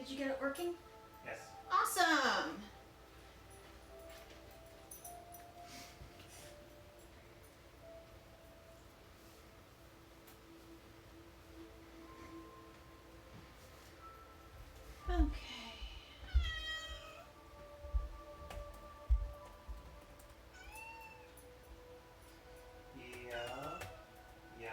Did you get it working? Yes. Awesome! Okay. Yeah. Yeah.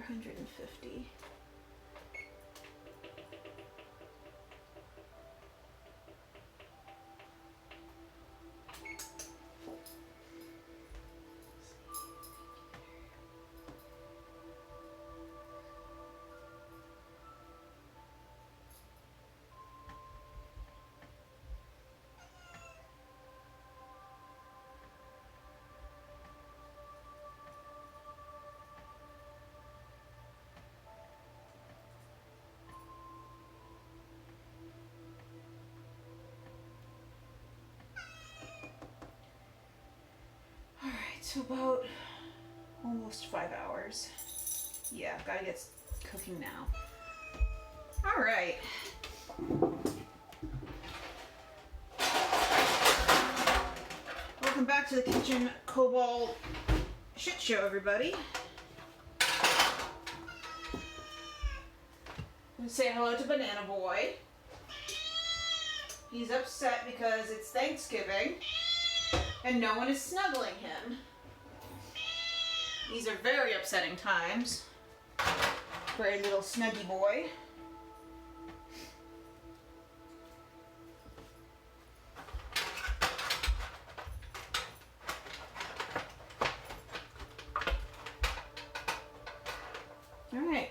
$450. Alright, so about almost 5 hours. Yeah, gotta get cooking now. Alright. Welcome back to the Kitchen Cobalt shit show, everybody. I'm say hello to Banana Boy. He's upset because it's Thanksgiving and no one is snuggling him. These are very upsetting times for a little snuggy boy. All right.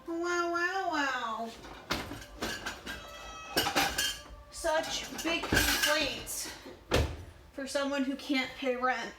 Wow, wow, wow. Such big complaints for someone who can't pay rent.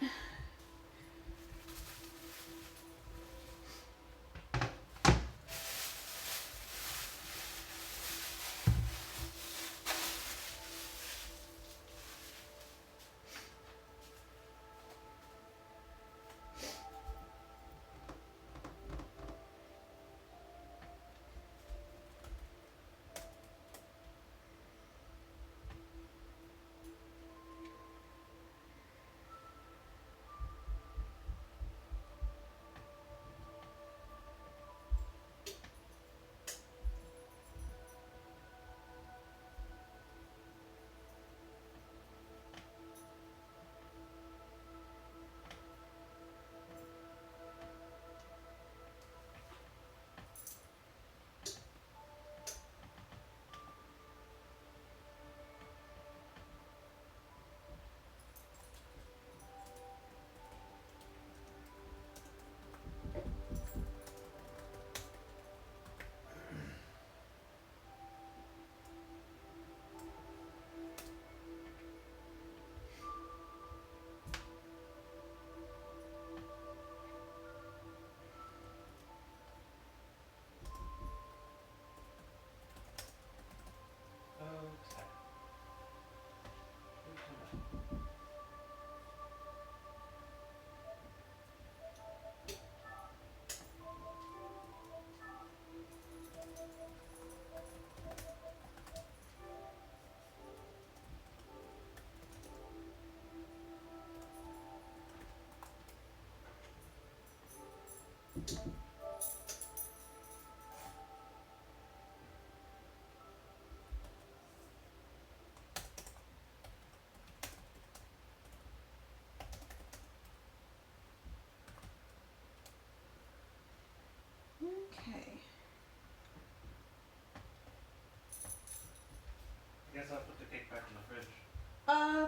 guess I'll put the cake back in the fridge.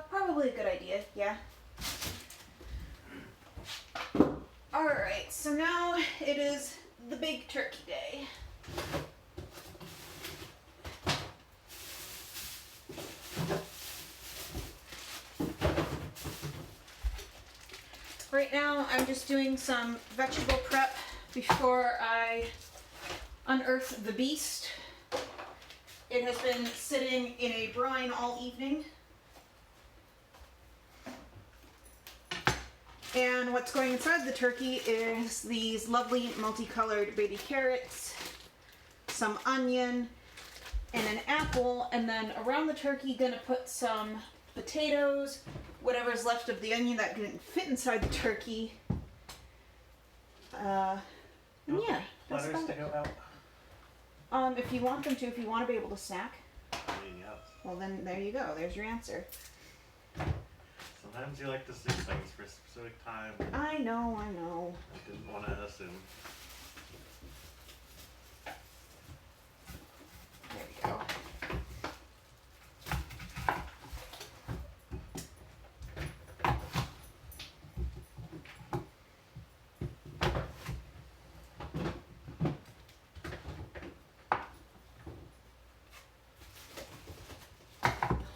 Probably a good idea, yeah. Alright, so now it is the big turkey day. Right now I'm just doing some vegetable prep before I unearth the beast. It has been sitting in a brine all evening. And what's going inside the turkey is these lovely multicolored baby carrots, some onion, and an apple. And then around the turkey, gonna put some potatoes, whatever's left of the onion that didn't fit inside the turkey. And yeah, that's Platters about to it. go out. If you want them to, if you want to be able to snack, I mean, yes. well then there you go. There's your answer. Sometimes you like to see things for a specific time. I know. I didn't want to assume. There we go.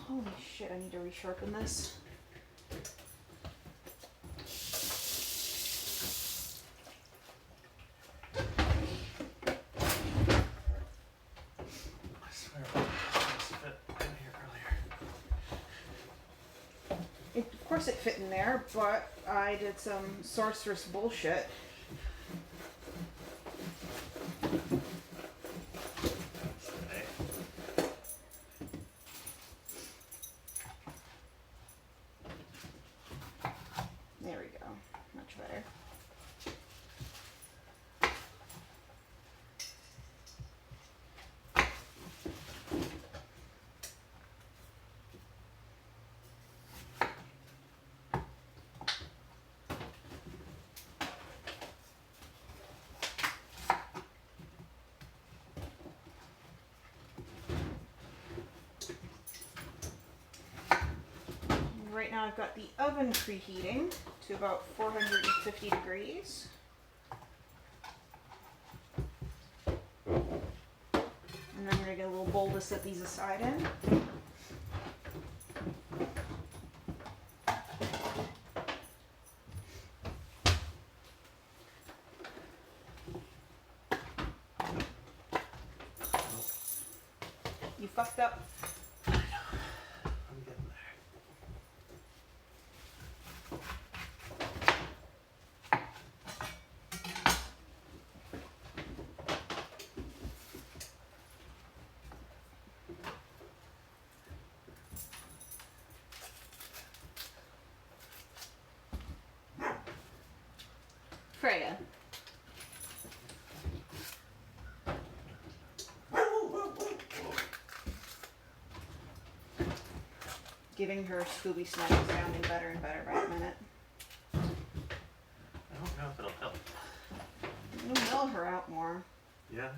Holy shit, I need to resharpen this. I swear this fit in here earlier. Of course it fit in there, but I did some sorceress bullshit. Okay. There we go. Much better. Right now I've got the oven preheating to about 450 degrees. And then we're gonna get a little bowl to set these aside in. You fucked up. I'm getting there. Freya. Giving her Scooby Snacks sounding better and better by the minute. I don't know if it'll help. You'll mill her out more. Yeah?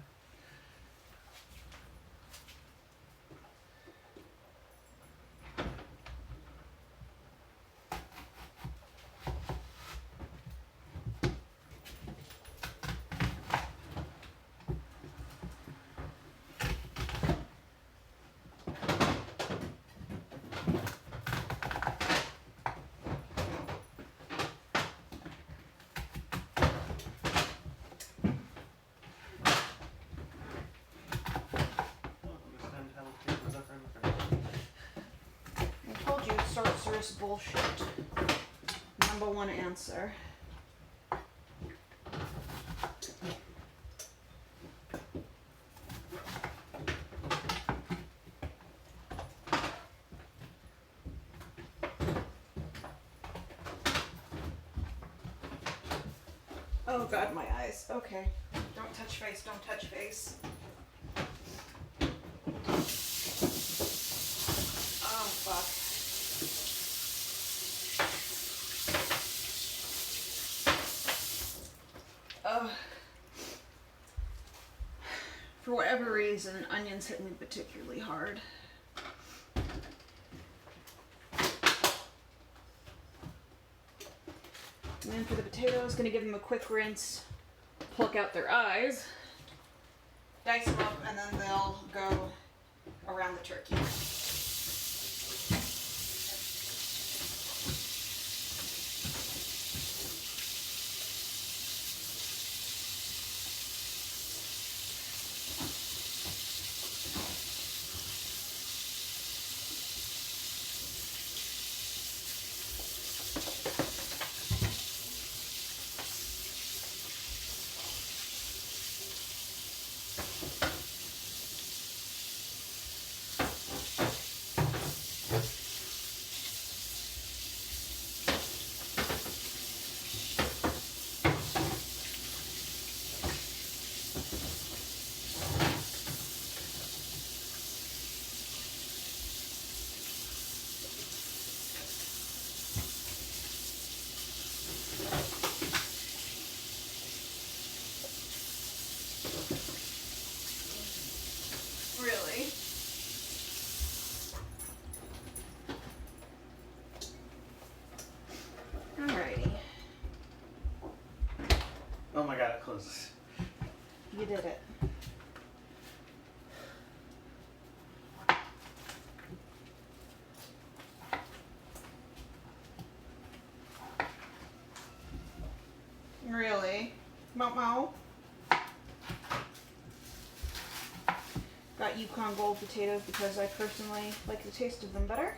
I told you, sorceress bullshit. Number one answer. Oh god, my eyes. Okay. Don't touch face, don't touch face. Oh fuck. For whatever reason, onions hit me particularly hard. And then for the potatoes, gonna give them a quick rinse, pluck out their eyes, dice them up, and then they'll go around the turkey. Really? Alrighty. Oh my god, it closes. You did it. Really? Mau. Got Yukon Gold potatoes because I personally like the taste of them better.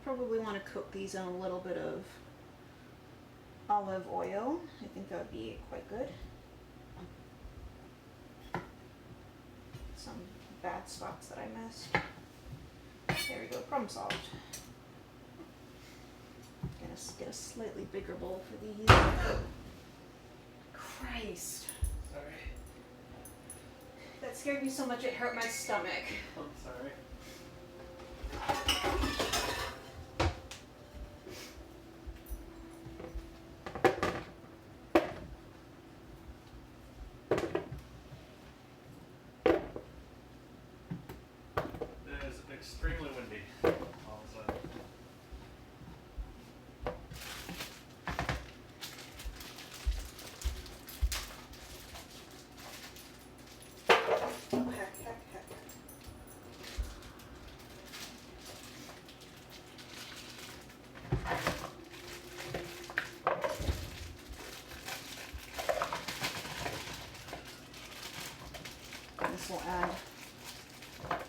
Probably want to coat these in a little bit of olive oil. I think that would be quite good. Some bad spots that I missed. There we go, problem solved. Gonna get a slightly bigger bowl for these. Christ. Sorry. That scared me so much it hurt my stomach. I'm sorry. It is extremely windy all of a sudden. Oh, heck. This will add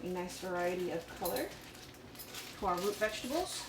a nice variety of color to our root vegetables.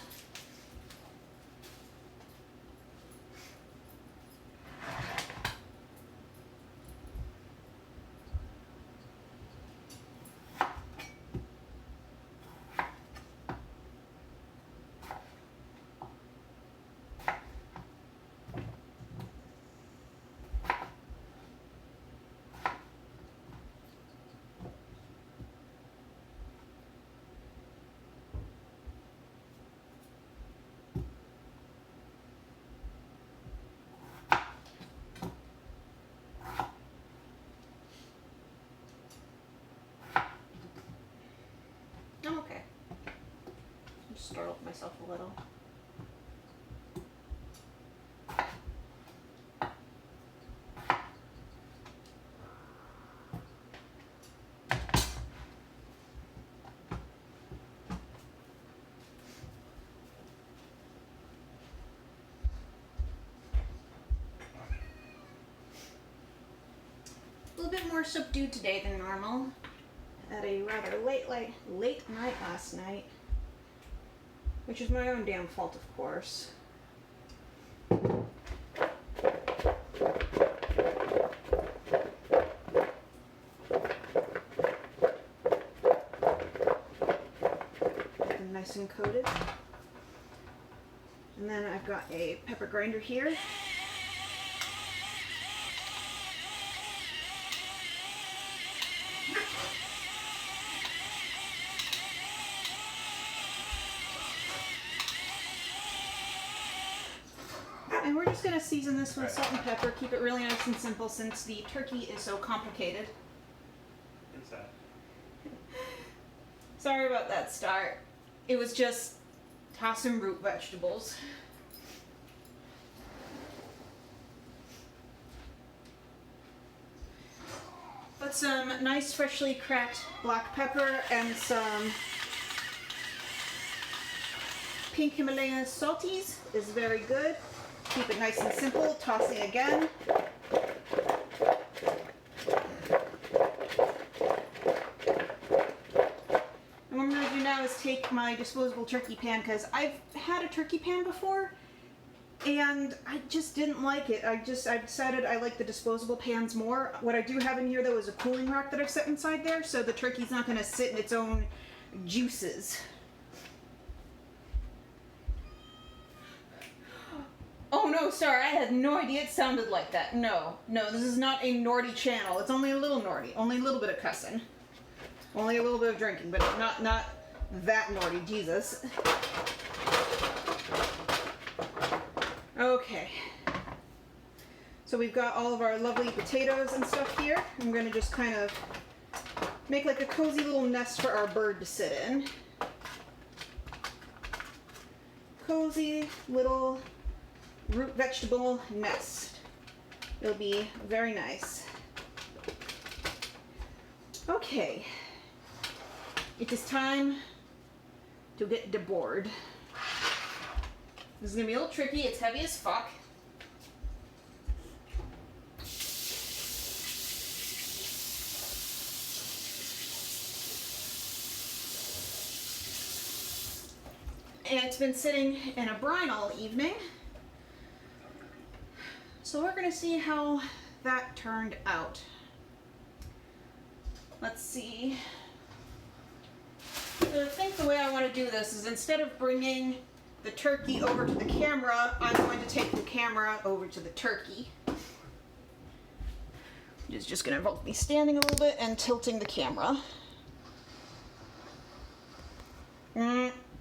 I'm okay. I just startled myself a little. little bit more subdued today than normal. At a rather late night last night. Which is my own damn fault, of course. Nice and coated. And then I've got a pepper grinder here. And we're just going to season this with salt and pepper, keep it really nice and simple since the turkey is so complicated. Inside. Sorry about that start. It was just toss some root vegetables. Put some nice freshly cracked black pepper and some pink Himalayan salties is very good. Keep it nice and simple, tossing again. And what I'm going to do now is take my disposable turkey pan, because I've had a turkey pan before and I just didn't like it. I decided I like the disposable pans more. What I do have in here though is a cooling rack that I've set inside there, so the turkey's not going to sit in its own juices. Oh no, sorry, I had no idea it sounded like that. No, this is not a naughty channel. It's only a little naughty. Only a little bit of cussing. Only a little bit of drinking, but not that naughty, Jesus. Okay. So we've got all of our lovely potatoes and stuff here. I'm going to just kind of make like a cozy little nest for our bird to sit in. Cozy little root vegetable nest. It'll be very nice. Okay. It is time to get the board. This is gonna be a little tricky. It's heavy as fuck. And it's been sitting in a brine all evening. So we're gonna see how that turned out. Let's see. So I think the way I want to do this is instead of bringing the turkey over to the camera, I'm going to take the camera over to the turkey. Which is just gonna involve me standing a little bit and tilting the camera.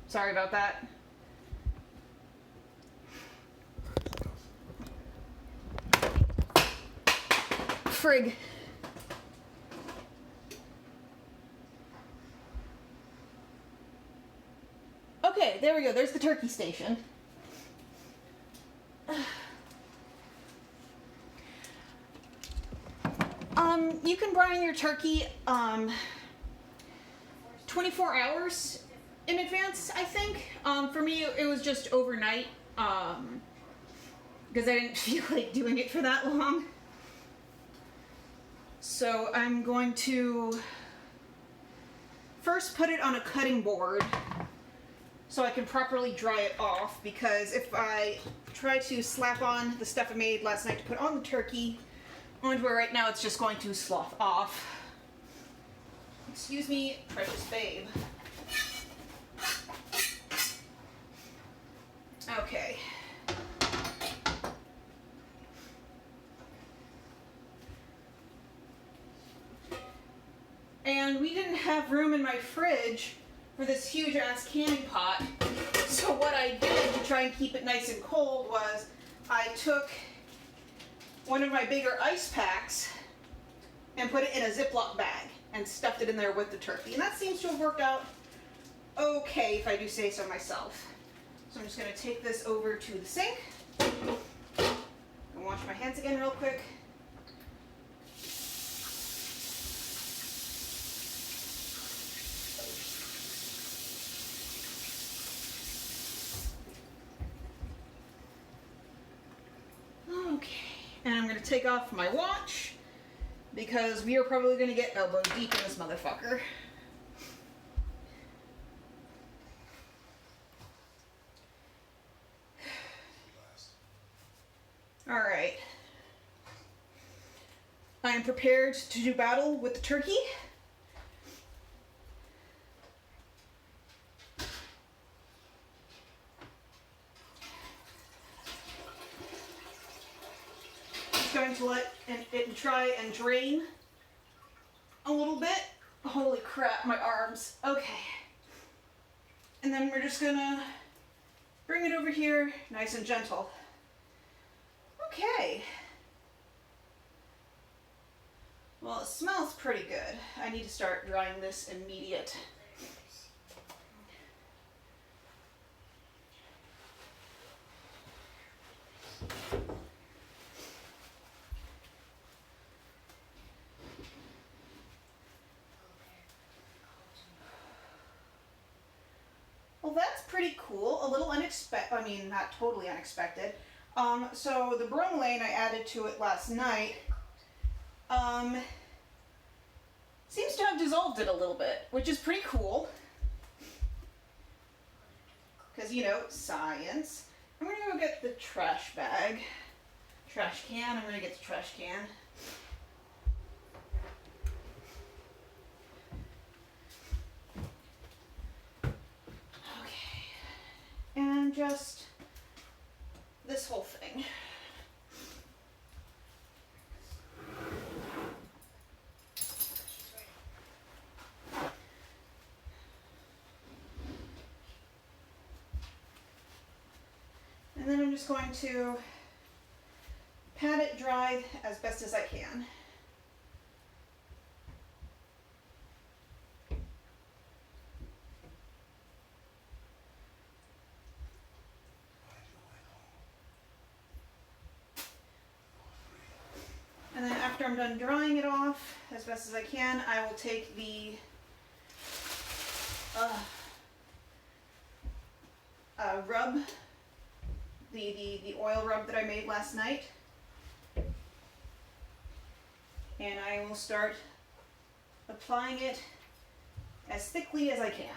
Sorry about that. Frig. Okay, there we go. There's the turkey station. You can brine your turkey 24 hours in advance, I think. For me, it was just overnight because I didn't feel like doing it for that long. So I'm going to first put it on a cutting board so I can properly dry it off, because if I try to slap on the stuff I made last night to put on the turkey onto it right now, it's just going to slough off. Excuse me, precious babe. Okay. And we didn't have room in my fridge for this huge ass canning pot. So what I did to try and keep it nice and cold was I took one of my bigger ice packs and put it in a Ziploc bag and stuffed it in there with the turkey. And that seems to have worked out okay, if I do say so myself. So I'm just going to take this over to the sink and wash my hands again real quick. Okay, and I'm going to take off my watch because we are probably going to get elbow deep in this motherfucker. Alright. I am prepared to do battle with the turkey. Just going to let it try and drain a little bit. Holy crap, my arms. Okay. And then we're just gonna bring it over here, nice and gentle. Okay. Well, it smells pretty good. I need to start drying this immediate. Well, that's pretty cool. A little unexpected. I mean, not totally unexpected. So the bromelain I added to it last night, seems to have dissolved it a little bit, which is pretty cool. Because, you know, science. I'm gonna go get the trash bag. Trash can. I'm gonna get the trash can. Okay. And just this whole thing. And then I'm just going to pat it dry as best as I can. And then after I'm done drying it off as best as I can, I will take the rub, the oil rub that I made last night, and I will start applying it as thickly as I can.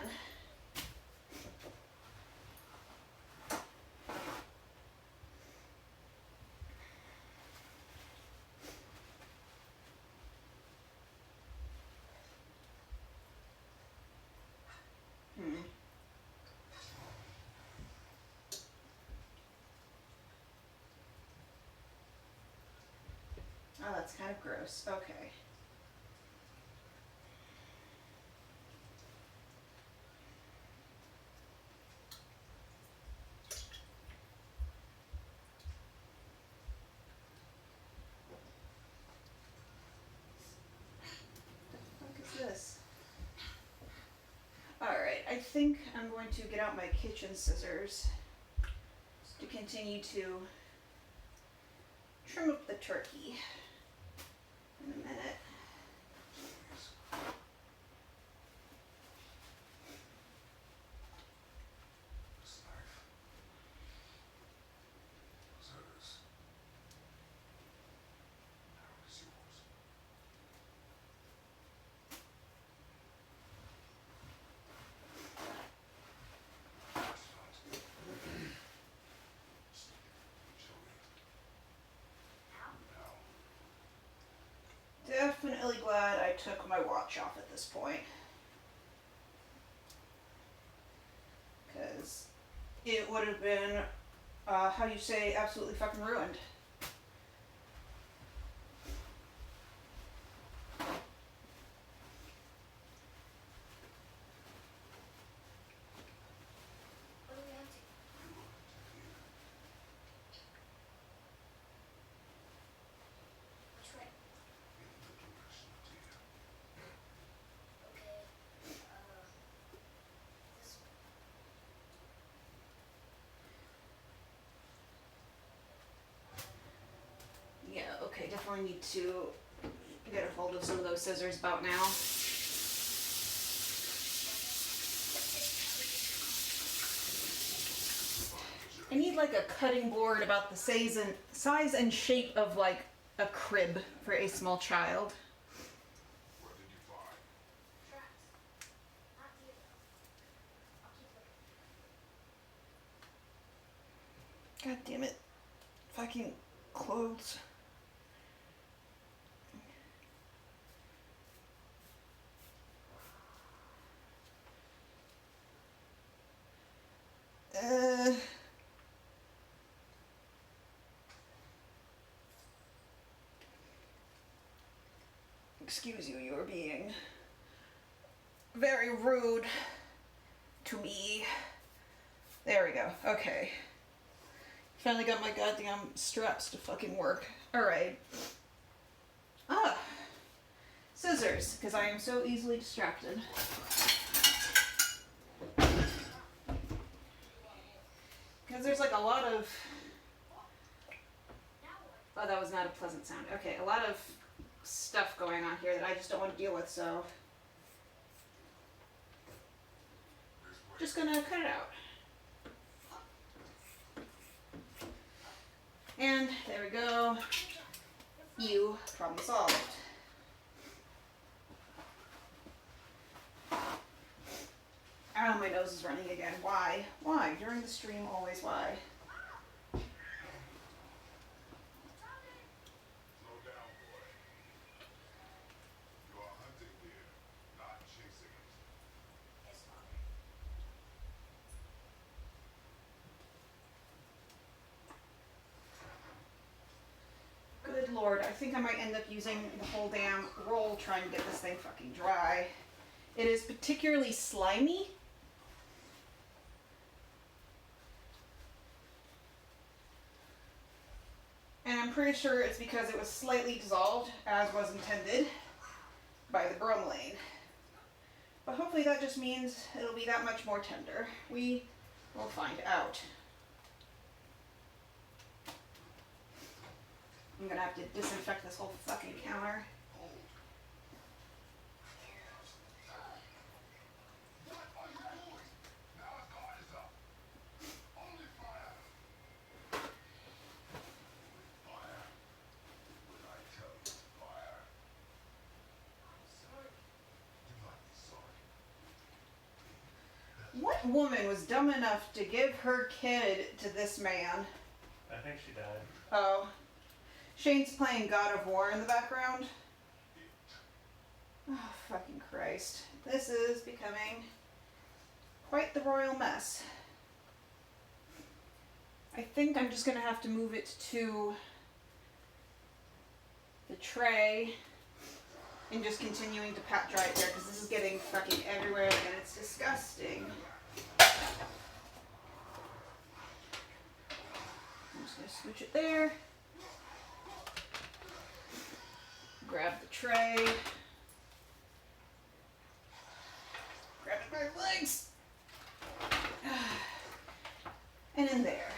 Oh, that's kind of gross. Okay. What the fuck is this? Alright, I think I'm going to get out my kitchen scissors to continue to trim up the turkey in a minute. Definitely glad I took my watch off at this point. Because it would have been, how do you say, absolutely fucking ruined. Yeah, okay, definitely need to get a hold of some of those scissors about now. I need like a cutting board about the size and shape of like a crib for a small child. God damn it. Fucking clothes. Excuse you, you're being very rude to me. There we go. Okay. Finally got my goddamn straps to fucking work. Alright. Ah. Scissors, because I am so easily distracted. Because there's like a lot of... Oh, that was not a pleasant sound. Okay, a lot of stuff going on here that I just don't want to deal with, so... Just gonna cut it out. And there we go. You, problem solved. Oh, my nose is running again. Why? Why? During the stream, always why? Good lord, I think I might end up using the whole damn roll trying to get this thing fucking dry. It is particularly slimy. And I'm pretty sure it's because it was slightly dissolved, as was intended, by the bromelain. But hopefully that just means it'll be that much more tender. We will find out. I'm gonna have to disinfect this whole fucking counter. What woman was dumb enough to give her kid to this man? I think she died. Oh. Shane's playing God of War in the background. Oh, fucking Christ. This is becoming quite the royal mess. I think I'm just gonna have to move it to the tray and just continuing to pat dry it there because this is getting fucking everywhere and it's disgusting. I'm just gonna switch it there. Grab the tray. Grab it by the legs. And in there.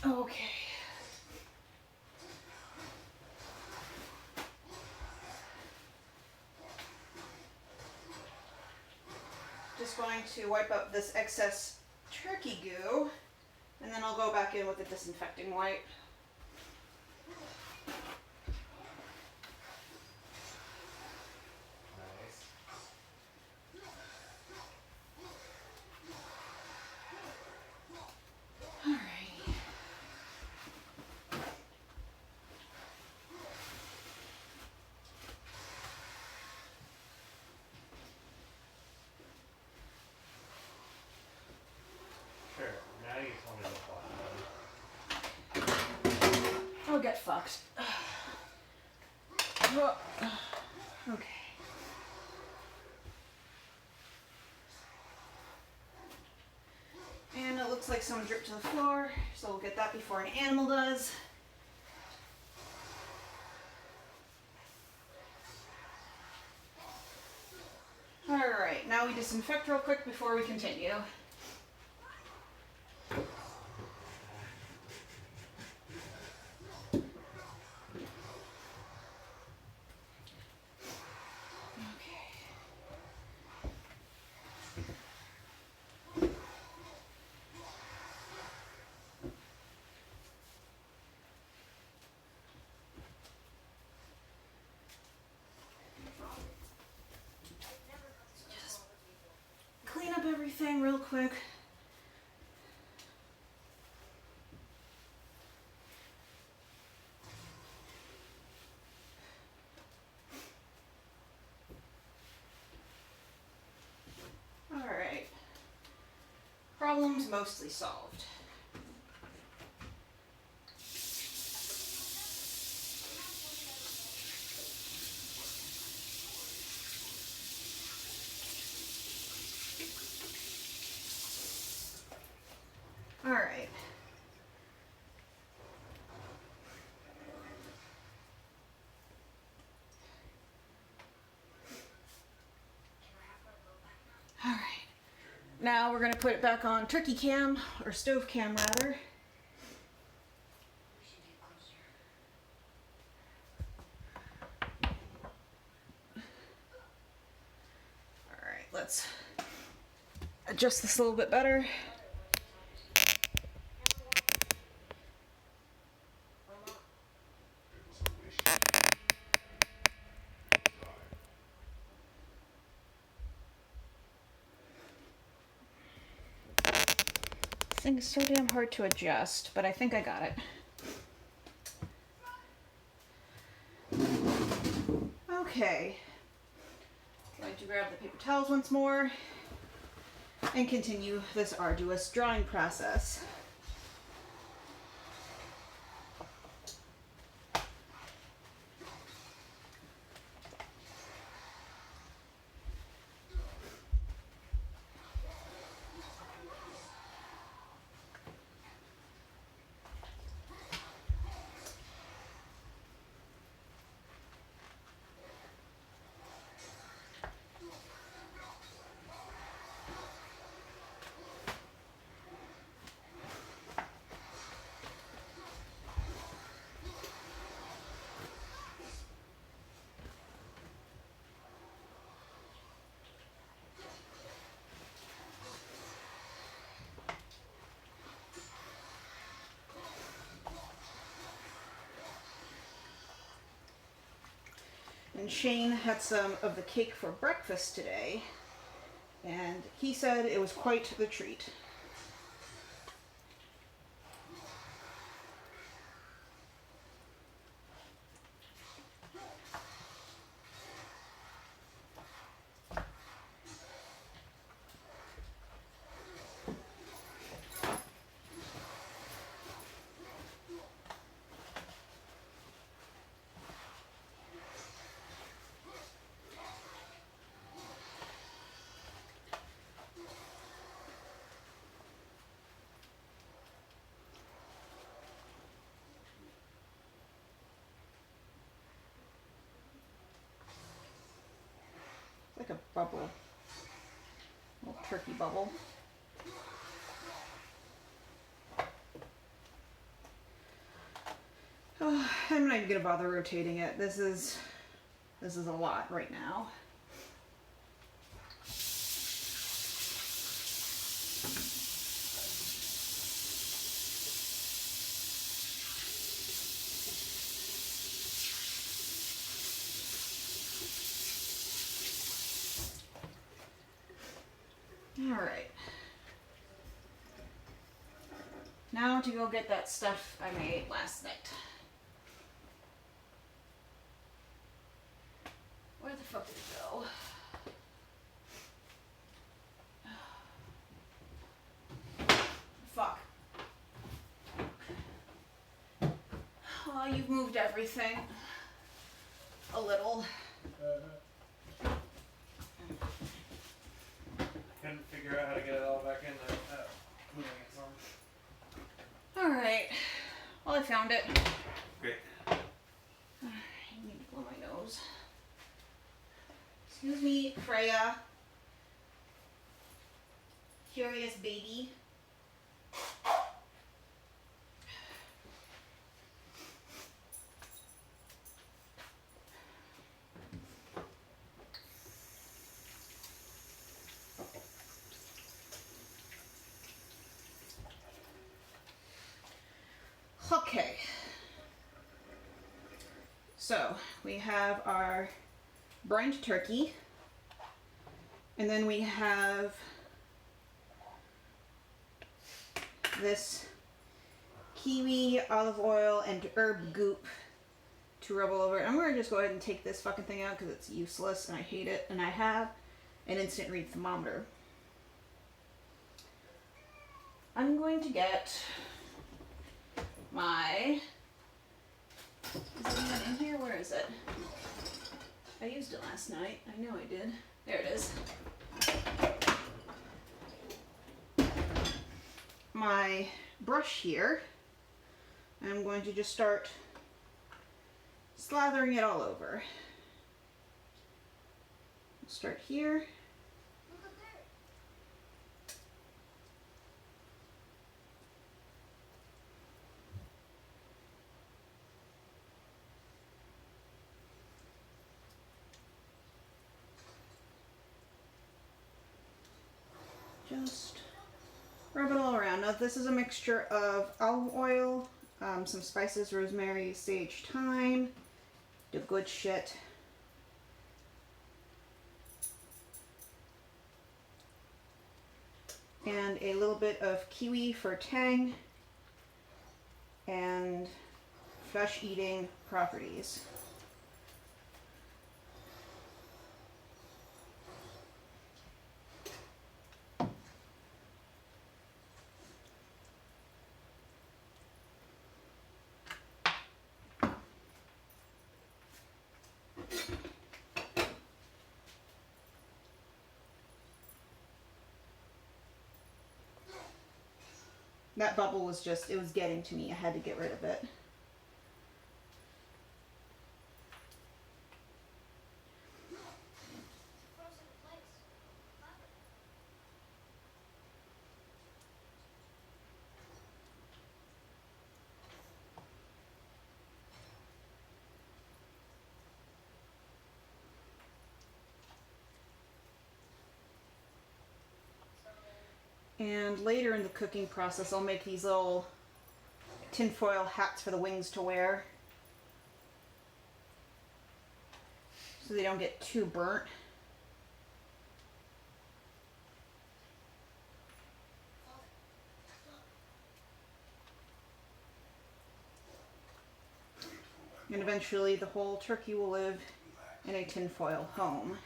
Okay. Just going to wipe up this excess turkey goo, and then I'll go back in with the disinfecting wipe. Nice. Alrighty. Sure. Now you tell me the plot. Oh, get fucked. Okay. And it looks like someone dripped to the floor, so we'll get that before an animal does. Alright, now we disinfect real quick before we continue. quick. Alright. Problems mostly solved. Alright. Alright. Now we're going to put it back on turkey cam, or stove cam rather. Alright, let's adjust this a little bit better. This thing is so damn hard to adjust, but I think I got it. Okay. Going to grab the paper towels once more and continue this arduous drawing process. And Shane had some of the cake for breakfast today, and he said it was quite the treat. Like a bubble. A little turkey bubble. Oh, I'm not even gonna bother rotating it. This is a lot right now. All right. Now to go get that stuff I made last night. Where the fuck did it go? Fuck. Oh, you've moved everything. A little. Couldn't figure out how to get it all back in there without moving it some. Alright. Well, I found it. Great. I need to blow my nose. Excuse me, Freya. Curious baby. Okay. So we have our brined turkey, and then we have this kiwi, olive oil, and herb goop to rub all over it. I'm going to just go ahead and take this fucking thing out because it's useless and I hate it. And I have an instant read thermometer. I'm going to get my... Is it even in here? Where is it? I used it last night. I know I did. There it is. My brush here. I'm going to just start slathering it all over. Start here. Just rub it all around. Now this is a mixture of olive oil, some spices, rosemary, sage, thyme, the good shit. And a little bit of kiwi for tang and flesh eating properties. That bubble was just, it was getting to me. I had to get rid of it. And later in the cooking process, I'll make these little tinfoil hats for the wings to wear, so they don't get too burnt. And eventually the whole turkey will live in a tinfoil home.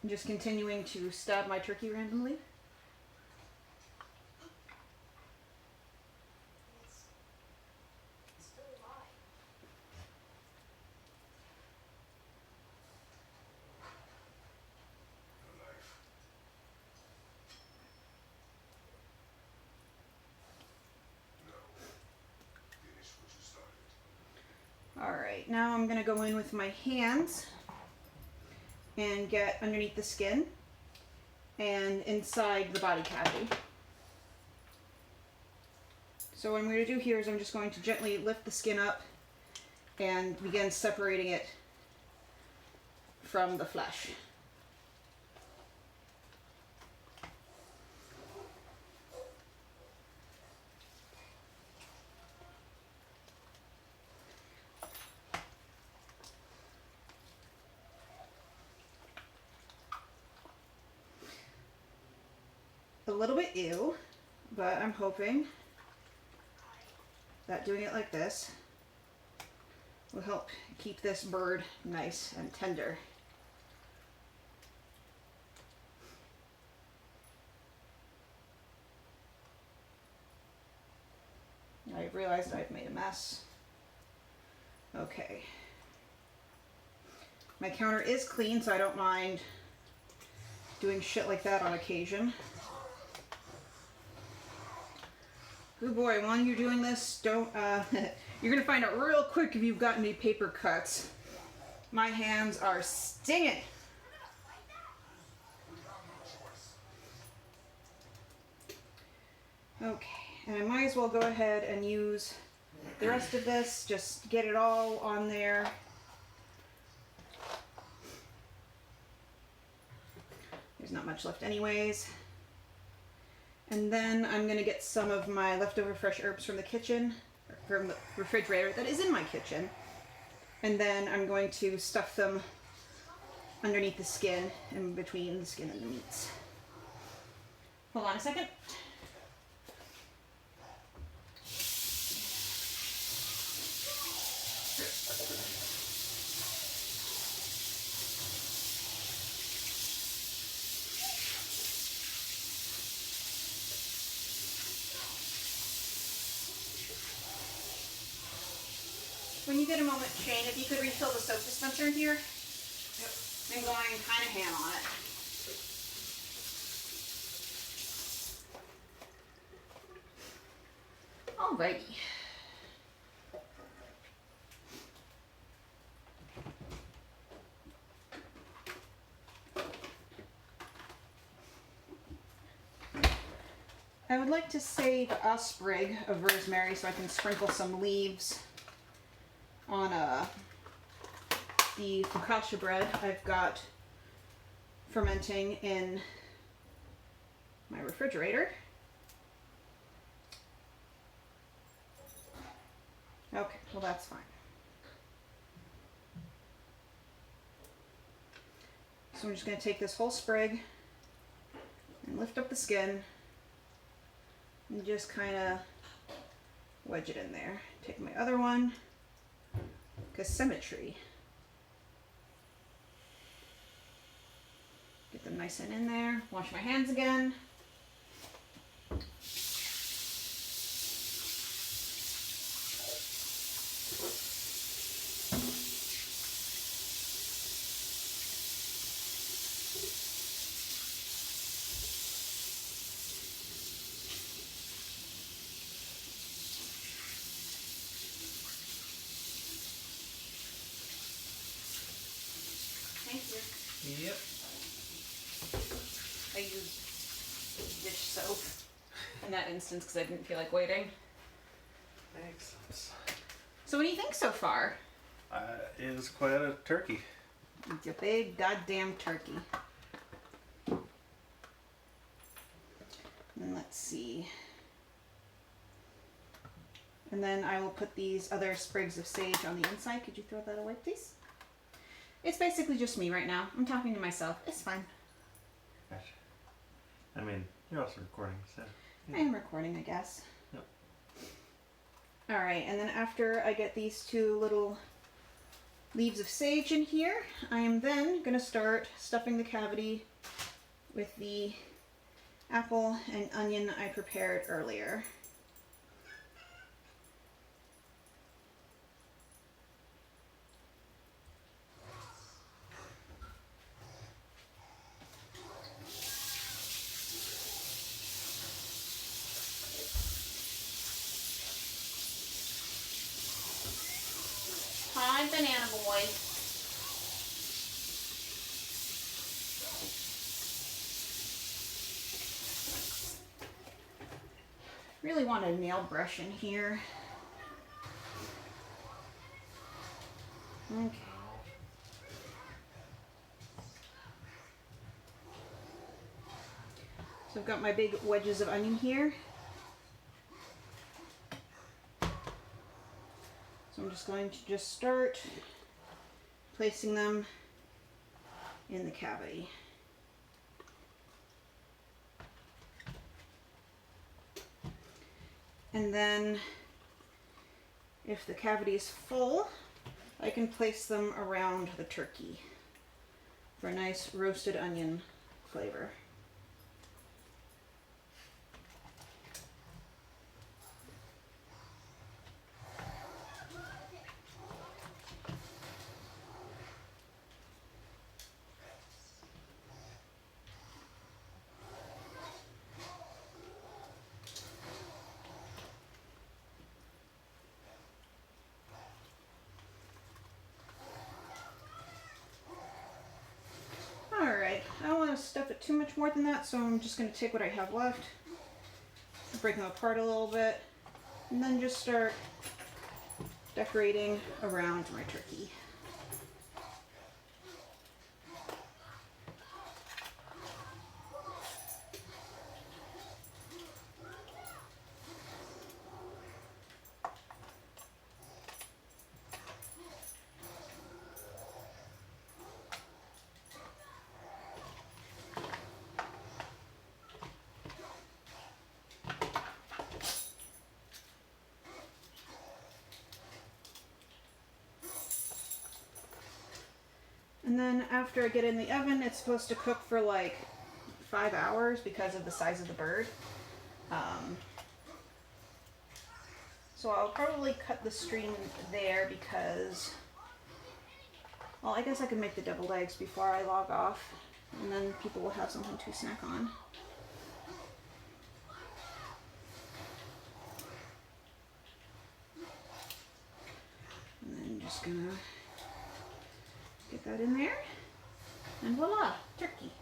I'm just continuing to stab my turkey randomly. Alright, now I'm going to go in with my hands and get underneath the skin and inside the body cavity. So what I'm going to do here is I'm just going to gently lift the skin up and begin separating it from the flesh. A little bit ew, but I'm hoping that doing it like this will help keep this bird nice and tender. I realized I've made a mess. Okay. My counter is clean, so I don't mind doing shit like that on occasion. Good boy, while you're doing this, don't, you're gonna find out real quick if you've got any paper cuts. My hands are stinging. Okay, and I might as well go ahead and use the rest of this, just get it all on there. There's not much left anyways. And then I'm gonna get some of my leftover fresh herbs from the kitchen, from the refrigerator that is in my kitchen. And then I'm going to stuff them underneath the skin, in between the skin and the meats. Hold on a second. When you get a moment, Shane, if you could refill the soap dispenser here. Yep. I'm going kind of ham on it. Alrighty. I would like to save a sprig of rosemary so I can sprinkle some leaves on the focaccia bread I've got fermenting in my refrigerator. Okay, well that's fine. So I'm just going to take this whole sprig and lift up the skin and just kind of wedge it in there. Take my other one, because symmetry. Get them nice and in there. Wash my hands again. Thank you. Yep. I used dish soap in that instance because I didn't feel like waiting. Makes sense. So what do you think so far? It is quite a turkey. It's a big goddamn turkey. And let's see. And then I will put these other sprigs of sage on the inside. Could you throw that away, please? It's basically just me right now. I'm talking to myself. It's fine. Gotcha. I mean, you're also recording, so. I am recording, I guess. Yep. Alright, and then after I get these two little leaves of sage in here, I am then going to start stuffing the cavity with the apple and onion I prepared earlier. Hi, Banana Boy. Really want a nail brush in here. Okay. So I've got my big wedges of onion here. So I'm just going to start placing them in the cavity. And then if the cavity is full, I can place them around the turkey for a nice roasted onion flavor. I don't want to stuff it too much more than that, so I'm just going to take what I have left, break them apart a little bit, and then just start decorating around my turkey. And then after I get in the oven, it's supposed to cook for like 5 hours because of the size of the bird. So I'll probably cut the stream there because, well, I guess I can make the deviled eggs before I log off, and then people will have something to snack on. And then just gonna get that in there, and voila, turkey.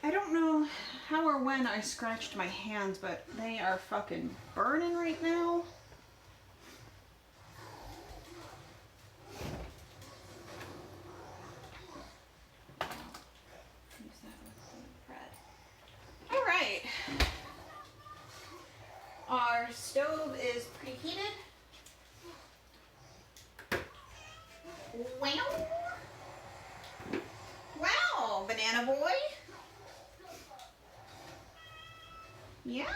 I don't know how or when I scratched my hands, but they are fucking burning right now. All right. Our stove is preheated. Wow. Wow, banana boy. Yeah.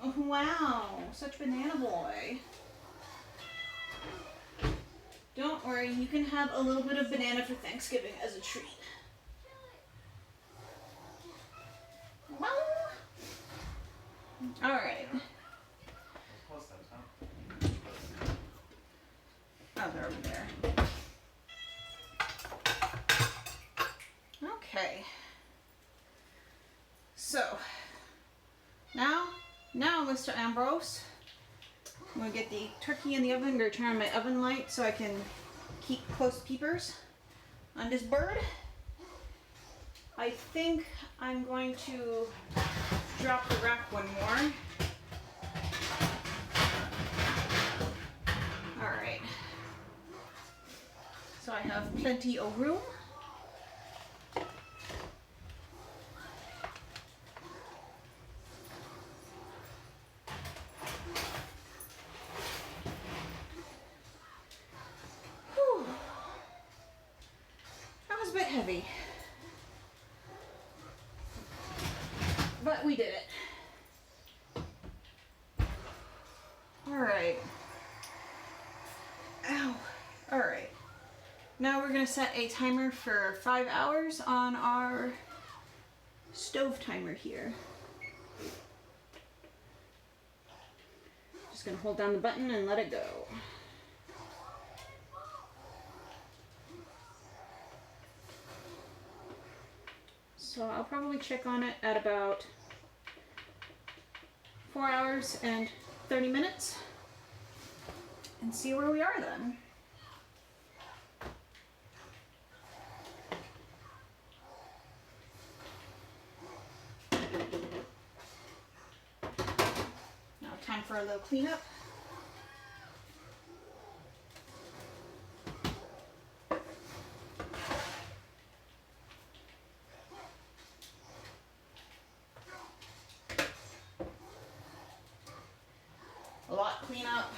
Oh, wow, such banana boy. Don't worry, you can have a little bit of banana for Thanksgiving as a treat. Wow. All right. Close that, huh? Oh, they're over there. Okay. So, now, Mr. Ambrose, I'm gonna get the turkey in the oven. I'm gonna turn on my oven light so I can keep close peepers on this bird. I think I'm going to drop the rack one more. All right. So I have plenty of room. Whew. That was a bit heavy. But we did it. All right. Ow. All right. Now we're gonna set a timer for 5 hours on our stove timer here. Just gonna hold down the button and let it go. So I'll probably check on it at about 4 hours and 30 minutes and see where we are then. Now time for a little cleanup. A lot cleanup.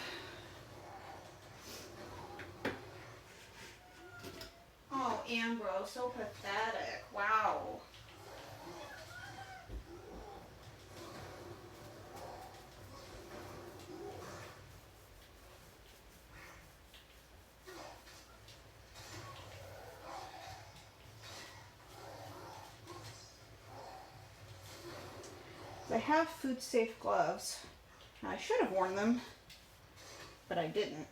Oh, Ambrose, so pathetic. Wow. I have food safe gloves. I should have worn them, but I didn't.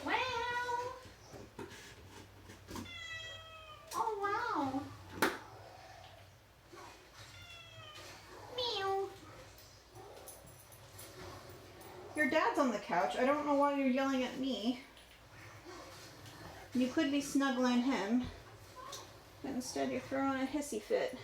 Wow! Oh wow! Meow! your dad's on the couch. I don't know why you're yelling at me. You could be snuggling him. But instead you're throwing a hissy fit.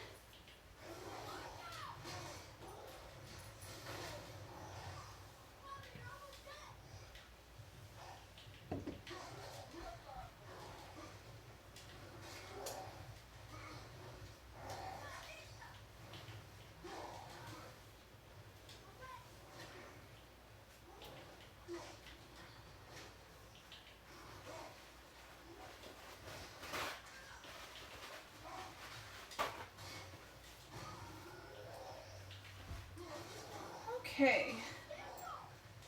Okay,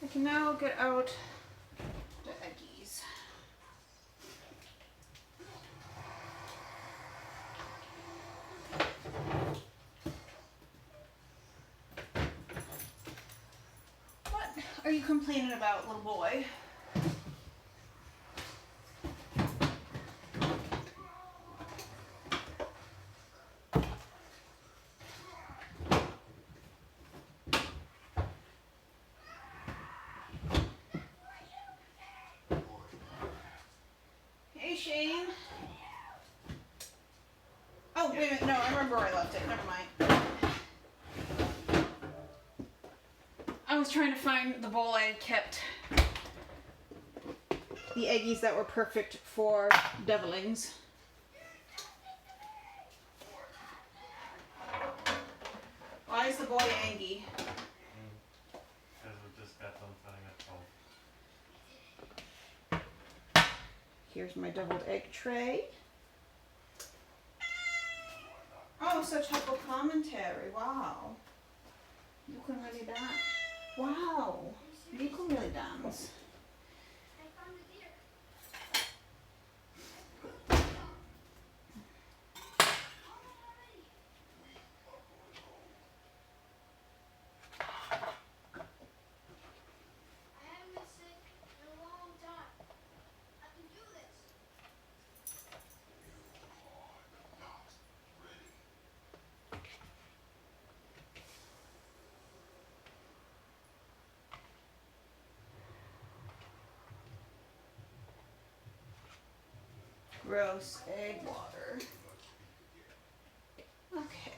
I can now get out the eggies. What are you complaining about, little boy? Hey, Shane. Oh, wait a minute. No, I remember where I left it. Never mind. I was trying to find the bowl I kept the eggies that were perfect for devilings. Why is the boy angry? Because we just got done setting up 12. Here's my deviled egg tray. Oh, such helpful commentary. Wow. You can really dance. Wow. You can really dance. Gross egg water. Okay.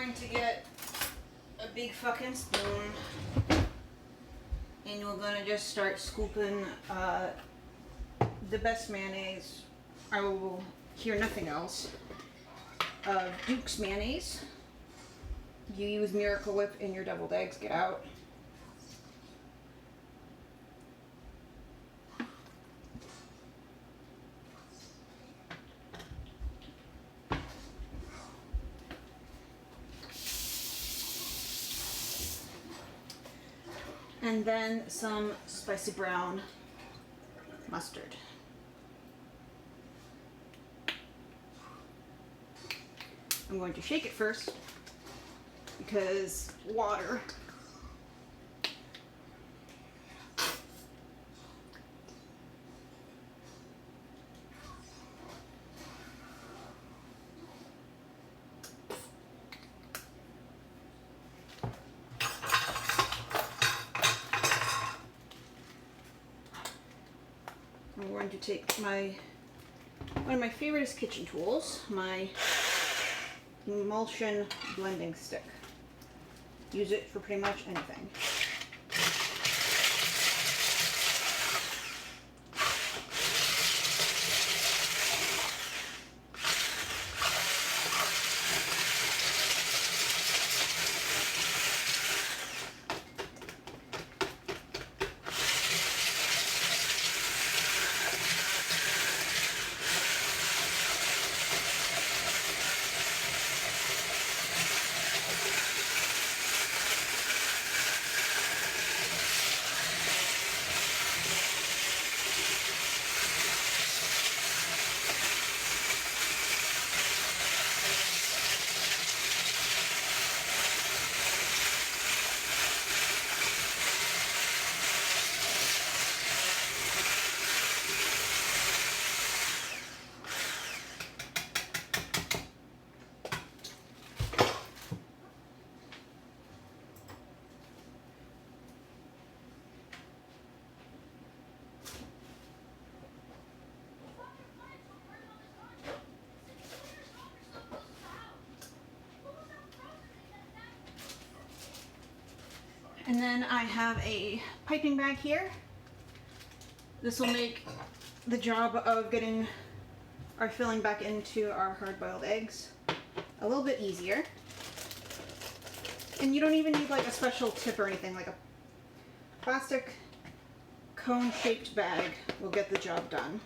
going to get a big fucking spoon and we're gonna just start scooping the best mayonnaise. I will hear nothing else. Duke's mayonnaise. You use Miracle Whip in your deviled eggs. Get out. And then some spicy brown mustard. I'm going to shake it first because water. I'm going to take one of my favorite kitchen tools, my emulsion blending stick. Use it for pretty much anything. And then I have a piping bag here. This will make the job of getting our filling back into our hard-boiled eggs a little bit easier. And you don't even need like a special tip or anything, like a plastic cone-shaped bag will get the job done.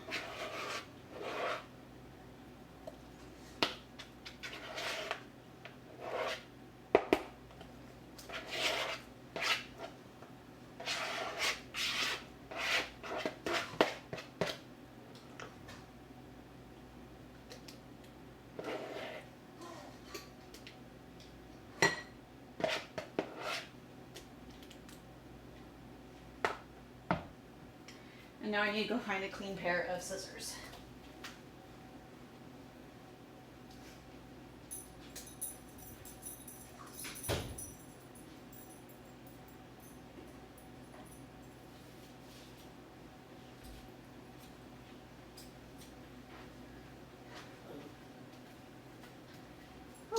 And now I need to go find a clean pair of scissors.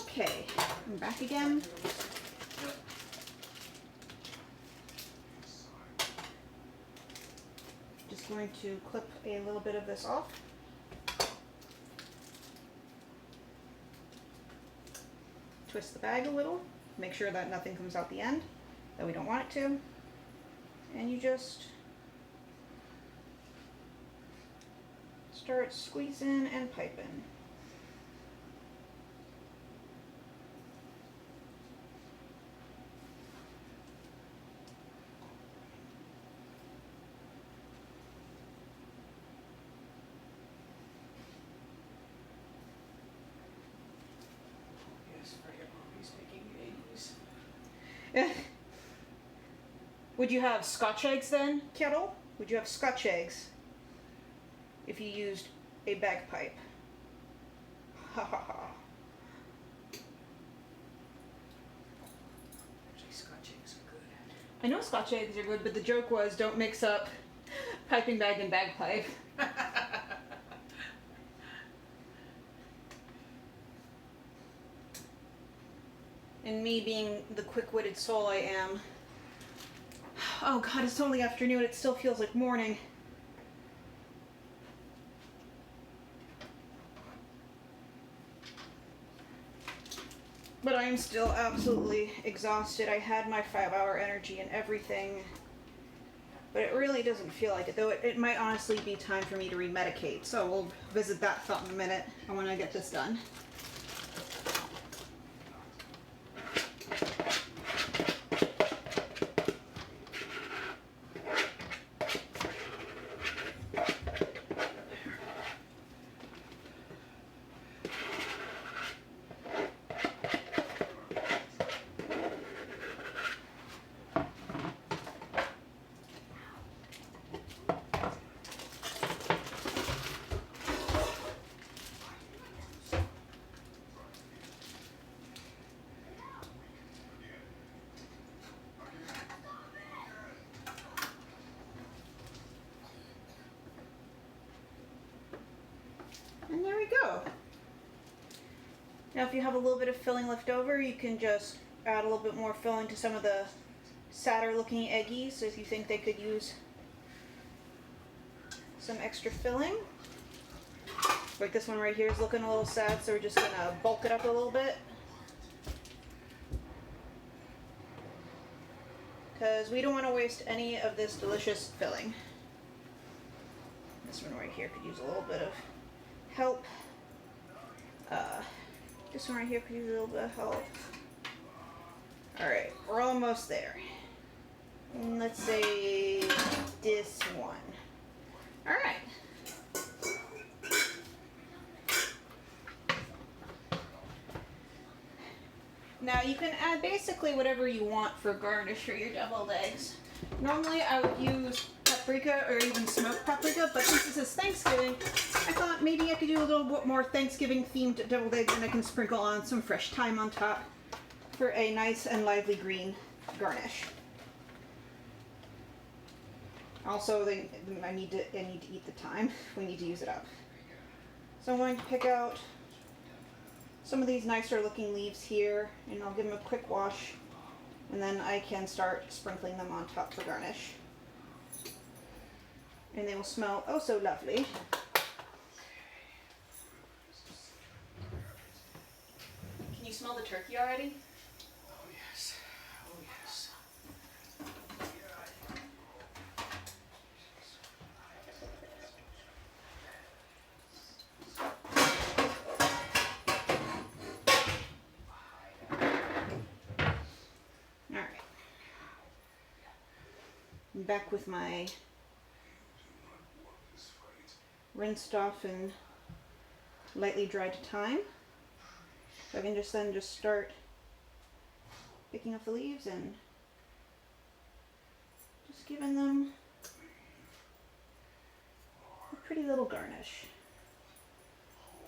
Okay, I'm back again. Just going to clip a little bit of this off. Twist the bag a little, make sure that nothing comes out the end that we don't want it to. And you just start squeezing and piping. Would you have Scotch eggs then, Kettle? Would you have Scotch eggs if you used a bagpipe? Ha ha ha. Actually, Scotch eggs are good. I know Scotch eggs are good, but the joke was don't mix up piping bag and bagpipe. And me being the quick-witted soul I am. Oh god, it's only afternoon. It still feels like morning. But I am still absolutely exhausted. I had my 5-hour energy and everything. But it really doesn't feel like it, though it might honestly be time for me to remedicate. So we'll visit that thought in a minute when I get this done. And there we go. Now if you have a little bit of filling left over, you can just add a little bit more filling to some of the sadder looking eggies if you think they could use some extra filling. Like this one right here is looking a little sad, so we're just gonna bulk it up a little bit. Because we don't want to waste any of this delicious filling. This one right here could use a little bit of help. This one right here could use a little bit of help. Alright, we're almost there. And let's say this one. Alright. Now you can add basically whatever you want for garnish for your deviled eggs. Normally I would use paprika or even smoked paprika, but since this is Thanksgiving, I thought maybe I could do a little bit more Thanksgiving themed deviled eggs, and I can sprinkle on some fresh thyme on top for a nice and lively green garnish. Also, I need to eat the thyme. We need to use it up. So I'm going to pick out some of these nicer looking leaves here, and I'll give them a quick wash, and then I can start sprinkling them on top for garnish. And they will smell oh so lovely. Can you smell the turkey already? Oh yes. Oh yes. Alright. I'm back with my rinsed off and lightly dried thyme. So I can just start picking up the leaves and just giving them a pretty little garnish.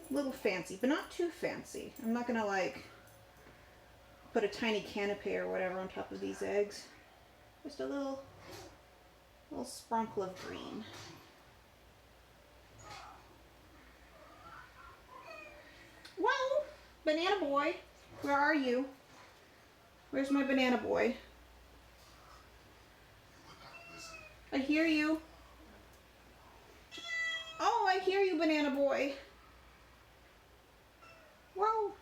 A little fancy, but not too fancy. I'm not gonna like put a tiny canapé or whatever on top of these eggs. Just a little sprinkle of green. Well, banana boy, where are you? Where's my banana boy? I hear you. Oh, I hear you, banana boy. Whoa.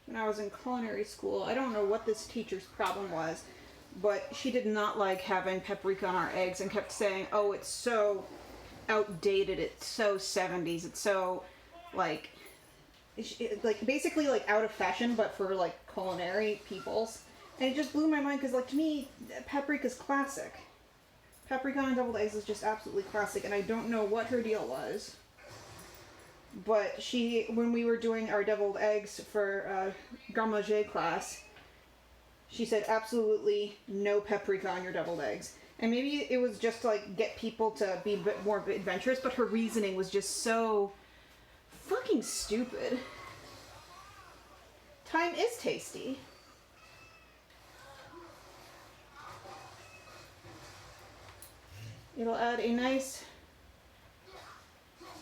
When I was in culinary school, I don't know what this teacher's problem was, but she did not like having paprika on our eggs and kept saying, oh, it's so outdated, it's so 70s, it's so, like basically like out of fashion, but for like culinary peoples. And it just blew my mind because, like, to me, paprika's classic. Paprika on deviled eggs is just absolutely classic, and I don't know what her deal was. But she, when we were doing our deviled eggs for Grand Manger class, she said absolutely no paprika on your deviled eggs. And maybe it was just to, like, get people to be a bit more adventurous, but her reasoning was just so fucking stupid. Thyme is tasty. It'll add a nice,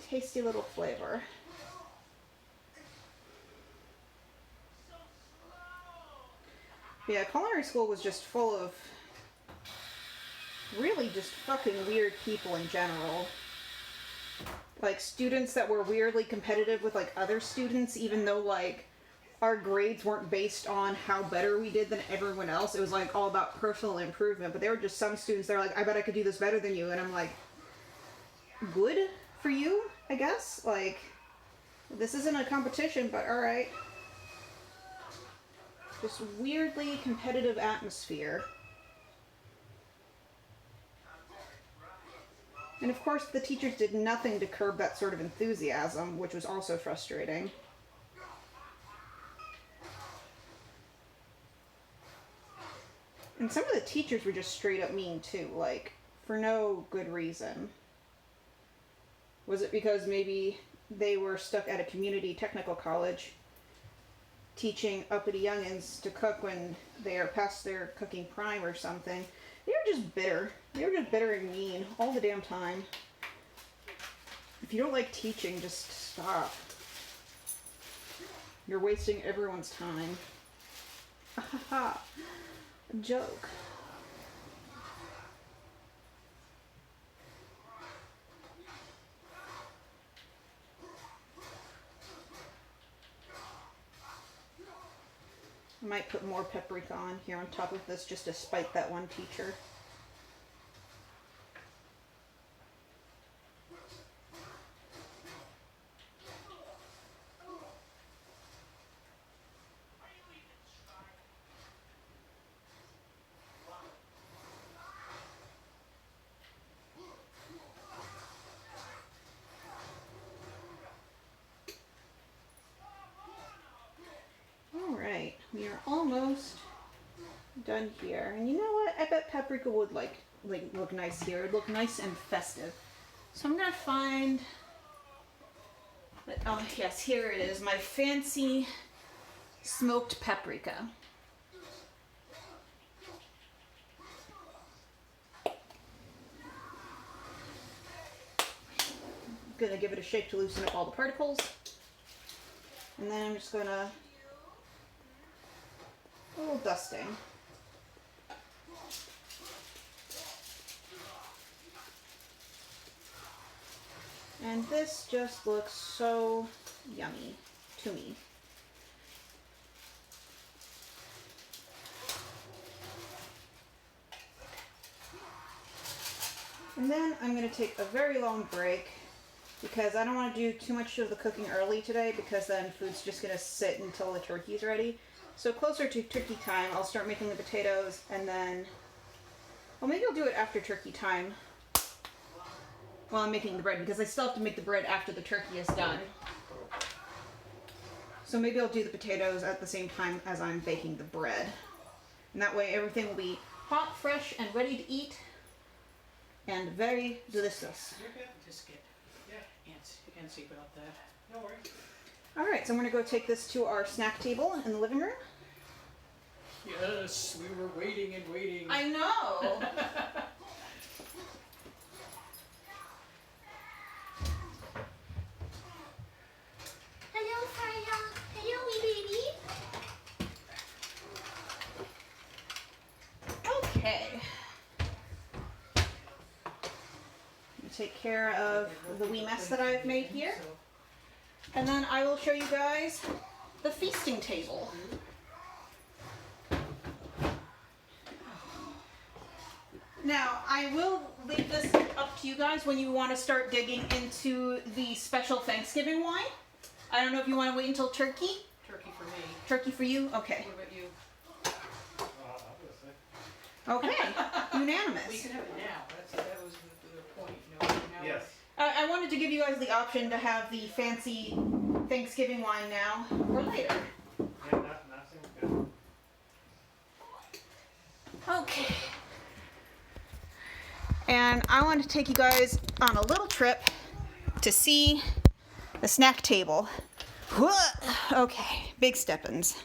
tasty little flavor. Yeah, culinary school was just full of really just fucking weird people in general. Like students that were weirdly competitive with like other students, even though like our grades weren't based on how better we did than everyone else. It was like all about personal improvement. But there were just some students that were like, I bet I could do this better than you. And I'm like, good for you, I guess. Like, this isn't a competition, but alright. Just weirdly competitive atmosphere. And of course the teachers did nothing to curb that sort of enthusiasm, which was also frustrating. And some of the teachers were just straight up mean too, like, for no good reason. Was it because maybe they were stuck at a community technical college teaching uppity youngins to cook when they are past their cooking prime or something? They were just bitter. They were just bitter and mean all the damn time. If you don't like teaching, just stop. You're wasting everyone's time. Ha ha ha. A joke. I might put more paprika on here on top of this just to spite that one teacher. Alright, we are almost done here. And you know what? I bet paprika would like look nice here. It'd look nice and festive. So I'm gonna find, oh yes, here it is, my fancy smoked paprika. Gonna give it a shake to loosen up all the particles. And then I'm just gonna a little dusting. And this just looks so yummy to me. And then I'm going to take a very long break because I don't want to do too much of the cooking early today because then food's just going to sit until the turkey's ready. So closer to turkey time, I'll start making the potatoes and then, well, maybe I'll do it after turkey time while I'm making the bread because I still have to make the bread after the turkey is done. So maybe I'll do the potatoes at the same time as I'm baking the bread. And that way everything will be hot, fresh, and ready to eat and very delicious. You're good. Just get antsy about that. No worries. Alright, so I'm going to go take this to our snack table in the living room. Yes, we were waiting and waiting. I know! Hello, Freya. Hello, wee baby. Okay. Take care of the wee mess that I've made here. And then I will show you guys the feasting table. Now, I will leave this up to you guys when you want to start digging into the special Thanksgiving wine. I don't know if you want to wait until turkey. Turkey for me. Turkey for you? Okay. What about you? Obviously. Okay. Unanimous. We can have it now. That was the point. No, now Yes. I wanted to give you guys the option to have the fancy Thanksgiving wine now or later. Yeah, that seems good. Okay. And I want to take you guys on a little trip to see the snack table. Okay, big steppins.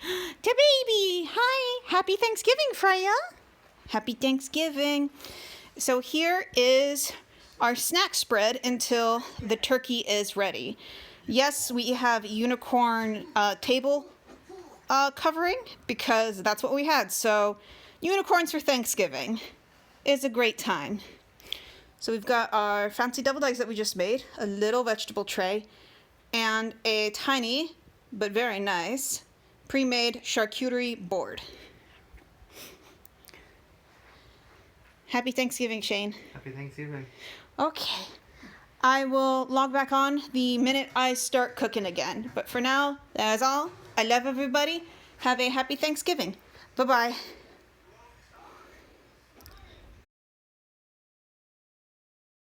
To baby, hi, happy Thanksgiving, Freya. Happy Thanksgiving. So here is our snack spread until the turkey is ready. Yes, we have unicorn table covering because that's what we had. So unicorns for Thanksgiving is a great time. So we've got our fancy deviled eggs that we just made, a little vegetable tray, and a tiny but very nice pre-made charcuterie board. Happy Thanksgiving, Shane. Happy Thanksgiving. Okay. I will log back on the minute I start cooking again. But for now, that is all. I love everybody. Have a happy Thanksgiving. Bye-bye.